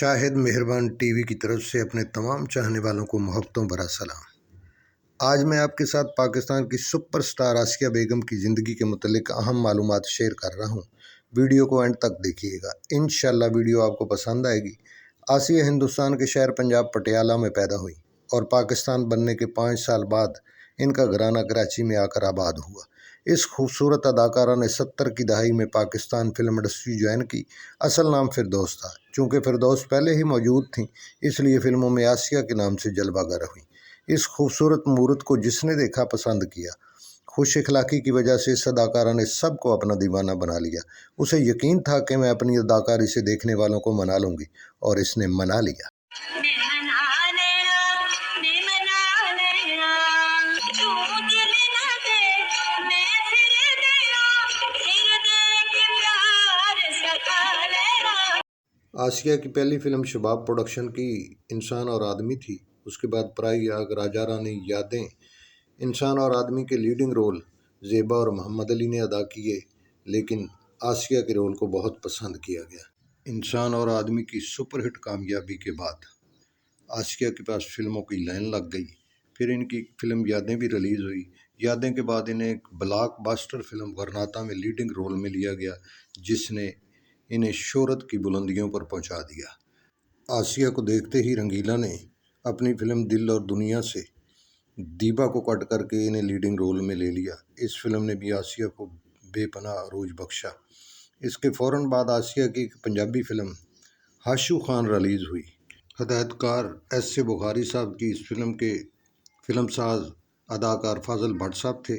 شاہد مہربان T V کی طرف سے اپنے تمام چاہنے والوں کو محبتوں بھرا سلام۔ آج میں آپ کے ساتھ پاکستان کی سپر سٹار آسیہ بیگم کی زندگی کے متعلق اہم معلومات شیئر کر رہا ہوں۔ ویڈیو کو اینڈ تک دیکھیے گا، انشاءاللہ ویڈیو آپ کو پسند آئے گی۔ آسیہ ہندوستان کے شہر پنجاب پٹیالہ میں پیدا ہوئی اور پاکستان بننے کے 5 سال بعد ان کا گھرانہ کراچی میں آ کر آباد ہوا۔ اس خوبصورت اداکارہ نے 70 کی دہائی میں پاکستان فلم انڈسٹری جوائن کی۔ اصل نام فردوس تھا، چونکہ فردوس پہلے ہی موجود تھیں اس لیے فلموں میں آسیہ کے نام سے جلوہ گر ہوئی۔ اس خوبصورت مورت کو جس نے دیکھا پسند کیا۔ خوش اخلاقی کی وجہ سے اس اداکارہ نے سب کو اپنا دیوانہ بنا لیا۔ اسے یقین تھا کہ میں اپنی اداکاری سے دیکھنے والوں کو منا لوں گی، اور اس نے منا لیا۔ آسیہ کی پہلی فلم شباب پروڈکشن کی انسان اور آدمی تھی۔ اس کے بعد پرائی آگ، راجا رانی، یادیں۔ انسان اور آدمی کے لیڈنگ رول زیبا اور محمد علی نے ادا کیے، لیکن آسیہ کے رول کو بہت پسند کیا گیا۔ انسان اور آدمی کی سپر ہٹ کامیابی کے بعد آسیہ کے پاس فلموں کی لائن لگ گئی۔ پھر ان کی فلم یادیں بھی ریلیز ہوئی۔ یادیں کے بعد انہیں ایک بلاک باسٹر فلم ورناتا میں لیڈنگ رول میں لیا گیا، جس نے انہیں شہرت کی بلندیوں پر پہنچا دیا۔ آسیہ کو دیکھتے ہی رنگیلا نے اپنی فلم دل اور دنیا سے دیبا کو کٹ کر کے انہیں لیڈنگ رول میں لے لیا۔ اس فلم نے بھی آسیہ کو بے پناہ عروج بخشا۔ اس کے فوراً بعد آسیہ کی ایک پنجابی فلم ہاشو خان ریلیز ہوئی۔ ہدایت کار ایس اے بخاری صاحب کی اس فلم کے فلم ساز اداکار فاضل بھٹ صاحب تھے۔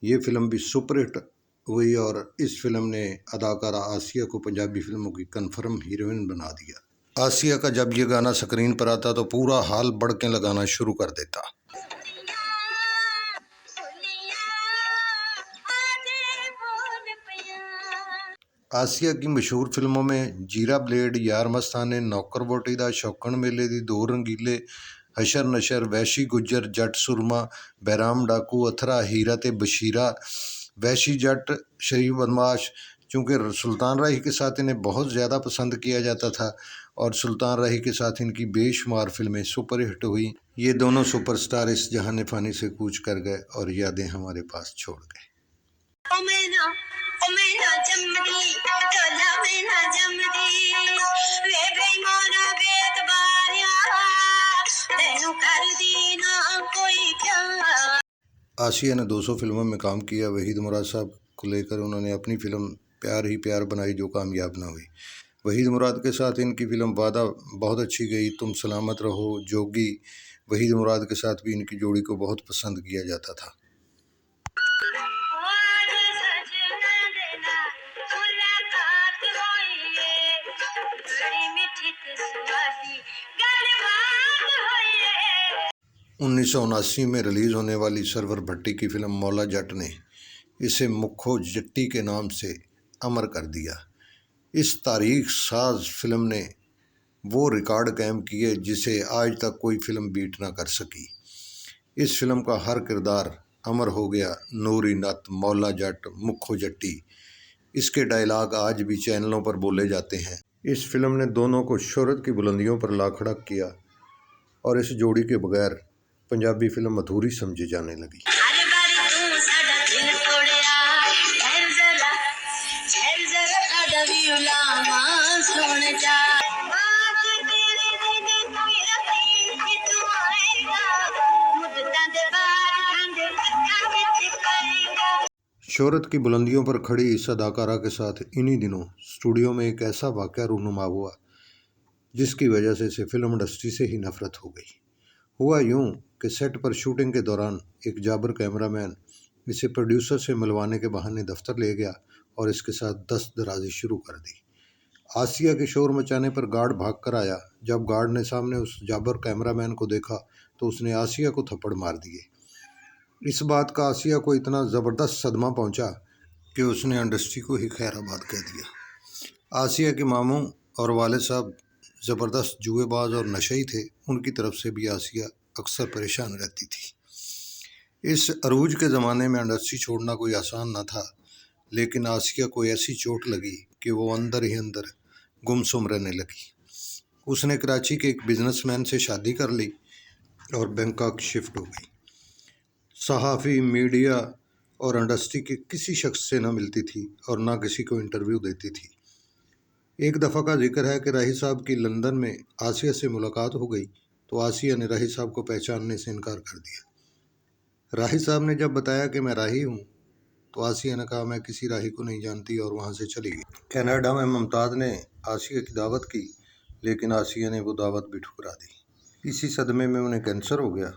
یہ فلم بھی سپر ہٹ ہوئی اور اس فلم نے اداکارہ آسیہ کو پنجابی فلموں کی کنفرم ہیروئن بنا دیا۔ آسیہ کا جب یہ گانا سکرین پر آتا تو پورا ہال بڑکیں لگانا شروع کر دیتا۔ آسیہ کی مشہور فلموں میں جیرا بلیڈ، یار مستانے، نوکر ووٹی دا، شوکن میلے دی، دو رنگیلے، حشر نشر، ویشی گجر، جٹ سرما، بیرام ڈاکو، اتھرا، ہیرا تے بشیرہ، ویشی جٹ، شریف بدماش۔ چونکہ سلطان راہی کے ساتھ انہیں بہت زیادہ پسند کیا جاتا تھا اور سلطان راہی کے ساتھ ان کی بے شمار فلمیں سپر ہٹ ہوئیں۔ یہ دونوں سپر سٹار اس جہان فانی سے کوچ کر گئے اور یادیں ہمارے پاس چھوڑ گئے۔ آسیہ نے 200 فلموں میں کام کیا۔ وحید مراد صاحب کو لے کر انہوں نے اپنی فلم پیار ہی پیار بنائی، جو کامیاب نہ ہوئی۔ وحید مراد کے ساتھ ان کی فلم وعدہ بہت اچھی گئی۔ تم سلامت رہو، جوگی۔ وحید مراد کے ساتھ بھی ان کی جوڑی کو بہت پسند کیا جاتا تھا۔ انیس سو 79 میں ریلیز ہونے والی سرور بھٹی کی فلم مولا جٹ نے اسے مکھو جٹی کے نام سے امر کر دیا۔ اس تاریخ ساز فلم نے وہ ریکارڈ قائم کیے جسے آج تک کوئی فلم بیٹ نہ کر سکی۔ اس فلم کا ہر کردار امر ہو گیا۔ نوری نت، مولا جٹ، مکھو جٹی، اس کے ڈائلاگ آج بھی چینلوں پر بولے جاتے ہیں۔ اس فلم نے دونوں کو شہرت کی بلندیوں پر لا کھڑا کیا اور اس جوڑی کے بغیر پنجابی فلم ادھوری سمجھی جانے لگی۔ شہرت کی بلندیوں پر کھڑی اس اداکارہ کے ساتھ انہی دنوں اسٹوڈیو میں ایک ایسا واقعہ رونما ہوا جس کی وجہ سے اسے فلم انڈسٹری سے ہی نفرت ہو گئی۔ ہوا یوں کہ سیٹ پر شوٹنگ کے دوران ایک جابر کیمرہ مین اسے پروڈیوسر سے ملوانے کے بہانے دفتر لے گیا اور اس کے ساتھ دست درازی شروع کر دی۔ آسیہ کے شور مچانے پر گارڈ بھاگ کر آیا۔ جب گارڈ نے سامنے اس جابر کیمرہ مین کو دیکھا تو اس نے آسیہ کو تھپڑ مار دیے۔ اس بات کا آسیہ کو اتنا زبردست صدمہ پہنچا کہ اس نے انڈسٹری کو ہی خیر آباد کہہ دیا۔ آسیہ کے ماموں اور والد صاحب زبردست جوئے باز اور نشئی تھے۔ ان کی طرف سے بھی آسیہ اکثر پریشان رہتی تھی۔ اس عروج کے زمانے میں انڈسٹری چھوڑنا کوئی آسان نہ تھا، لیکن آسیہ کو ایسی چوٹ لگی کہ وہ اندر ہی اندر گمسم رہنے لگی۔ اس نے کراچی کے ایک بزنس مین سے شادی کر لی اور بینکاک شفٹ ہو گئی۔ صحافی، میڈیا اور انڈسٹری کے کسی شخص سے نہ ملتی تھی اور نہ کسی کو انٹرویو دیتی تھی۔ ایک دفعہ کا ذکر ہے کہ راہی صاحب کی لندن میں آسیہ سے ملاقات ہو گئی تو آسیہ نے راہی صاحب کو پہچاننے سے انکار کر دیا۔ راہی صاحب نے جب بتایا کہ میں راہی ہوں تو آسیہ نے کہا میں کسی راہی کو نہیں جانتی اور وہاں سے چلی گئی۔ کینیڈا میں ممتاز نے آسیہ کی دعوت کی لیکن آسیہ نے وہ دعوت بھی ٹھکرا دی۔ اسی صدمے میں انہیں کینسر ہو گیا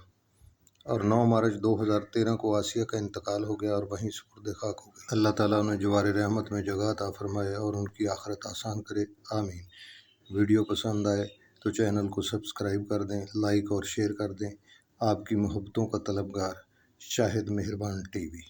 اور 9 مارچ 2013 کو آسیہ کا انتقال ہو گیا اور وہیں سپرد خاک ہو گئی۔ اللہ تعالیٰ انہیں جوار رحمت میں جگہ عطا فرمائے اور ان کی آخرت آسان کرے، آمین۔ ویڈیو پسند آئے تو چینل کو سبسکرائب کر دیں، لائک اور شیئر کر دیں۔ آپ کی محبتوں کا طلبگار، شاہد مہربان ٹی وی۔